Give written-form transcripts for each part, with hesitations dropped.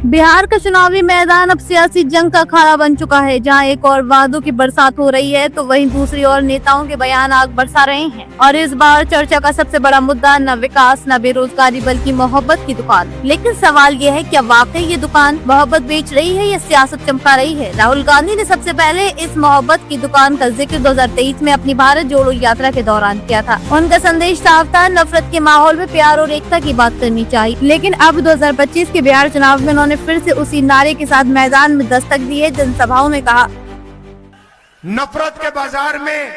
बिहार का चुनावी मैदान अब सियासी जंग का अखाड़ा बन चुका है, जहां एक और वादों की बरसात हो रही है तो वहीं दूसरी ओर नेताओं के बयान आग बरसा रहे हैं। और इस बार चर्चा का सबसे बड़ा मुद्दा न विकास न बेरोजगारी बल्कि मोहब्बत की दुकान। लेकिन सवाल ये है, क्या वाकई ये दुकान मोहब्बत बेच रही है या सियासत चमका रही है? राहुल गांधी ने सबसे पहले इस मोहब्बत की दुकान का जिक्र 2023 में अपनी भारत जोड़ो यात्रा के दौरान किया था। उनका संदेश साफ था, नफरत के माहौल में प्यार और एकता की बात करनी चाहिए। लेकिन अब 2025 के बिहार चुनाव में उन्होंने फिर से उसी नारे के साथ मैदान में दस्तक दी है। जनसभाओं में कहा, नफरत के बाजार में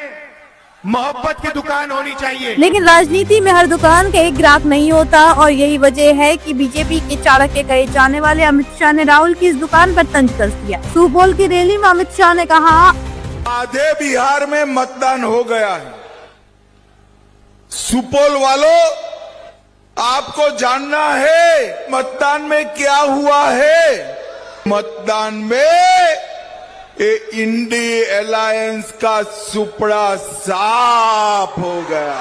मोहब्बत की दुकान होनी चाहिए। लेकिन राजनीति में हर दुकान का एक ग्राहक नहीं होता और यही वजह है कि बीजेपी के चाणक्य कहे जाने वाले अमित शाह ने राहुल की इस दुकान पर तंज कस दिया। सुपौल की रैली में अमित शाह ने कहा, आधे बिहार में मतदान हो गया है। सुपौल वालों, आपको जानना है मतदान में क्या हुआ है। मतदान में ये इंडी अलायंस का सुपड़ा साफ हो गया।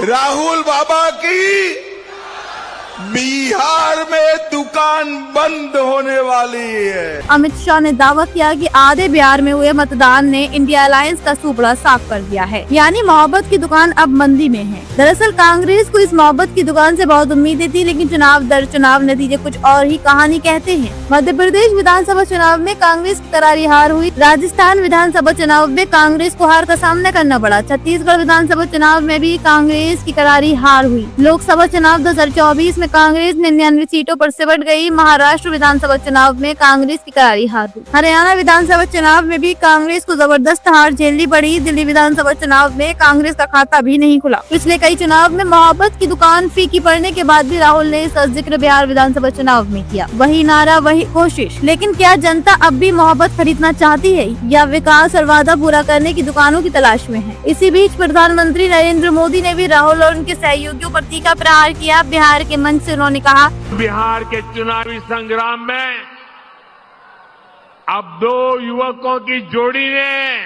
राहुल बाबा की बिहार में दुकान बंद होने वाली है। अमित शाह ने दावा किया कि आधे बिहार में हुए मतदान ने इंडिया अलायंस का सुपड़ा साफ कर दिया है, यानी मोहब्बत की दुकान अब मंदी में है। दरअसल कांग्रेस को इस मोहब्बत की दुकान से बहुत उम्मीदें थी, लेकिन चुनाव दर चुनाव नतीजे कुछ और ही कहानी कहते हैं। मध्य प्रदेश विधानसभा चुनाव में कांग्रेस की करारी हार हुई। राजस्थान विधानसभा चुनाव में कांग्रेस को हार का सामना करना पड़ा। छत्तीसगढ़ विधानसभा चुनाव में भी कांग्रेस की करारी हार हुई। लोकसभा चुनाव 2024 में कांग्रेस 99 सीटों पर सिमट गई। महाराष्ट्र विधानसभा चुनाव में कांग्रेस की करारी हार हुई। हरियाणा विधानसभा चुनाव में भी कांग्रेस को जबरदस्त हार झेलनी पड़ी। दिल्ली विधानसभा चुनाव में कांग्रेस का खाता भी नहीं खुला। पिछले कई चुनाव में मोहब्बत की दुकान फीकी पड़ने के बाद भी राहुल ने इसका जिक्र बिहार विधानसभा चुनाव में किया। वही नारा वही कोशिश। लेकिन क्या जनता अब भी मोहब्बत खरीदना चाहती है या विकास और वादा पूरा करने की दुकानों की तलाश में है? इसी बीच प्रधानमंत्री नरेंद्र मोदी ने भी राहुल और उनके सहयोगियों पर तीखा प्रहार किया। बिहार के मंच से उन्होंने कहा, बिहार के चुनावी संग्राम में अब दो युवकों की जोड़ी ने,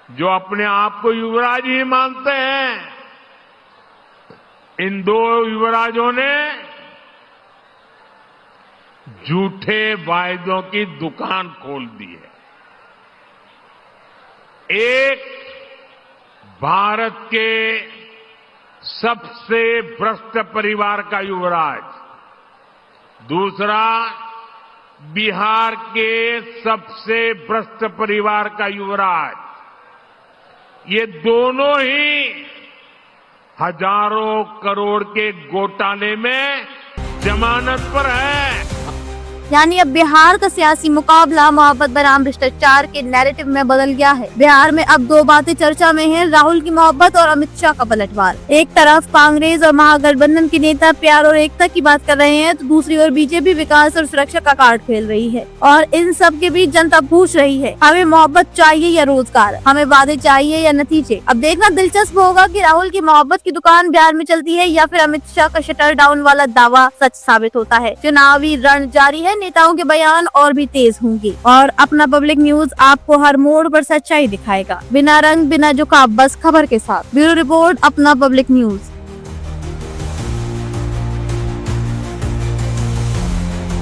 जो अपने आप को युवराज ही मानते हैं, इन दो युवराजों ने झूठे वायदों की दुकान खोल दी है। एक भारत के सबसे भ्रष्ट परिवार का युवराज, दूसरा बिहार के सबसे भ्रष्ट परिवार का युवराज। ये दोनों ही हजारों करोड़ के घोटाले में जमानत पर है। यानी अब बिहार का सियासी मुकाबला मोहब्बत बनाम भ्रष्टाचार के नैरेटिव में बदल गया है। बिहार में अब दो बातें चर्चा में हैं, राहुल की मोहब्बत और अमित शाह का पलटवार। एक तरफ कांग्रेस और महागठबंधन के नेता प्यार और एकता की बात कर रहे हैं, तो दूसरी ओर बीजेपी विकास और सुरक्षा का कार्ड खेल रही है। और इन सब के बीच जनता पूछ रही है, हमें मोहब्बत चाहिए या रोजगार, हमें वादे चाहिए या नतीजे। अब देखना दिलचस्प होगा कि राहुल की मोहब्बत की दुकान बिहार में चलती है या फिर अमित शाह का शटर डाउन वाला दावा सच साबित होता है। चुनावी रण जारी है, नेताओं के बयान और भी तेज होंगे और अपना पब्लिक न्यूज आपको हर मोड़ पर सच्चाई दिखाएगा, बिना रंग बिना झुकाव, बस खबर के साथ। ब्यूरो रिपोर्ट, अपना पब्लिक न्यूज।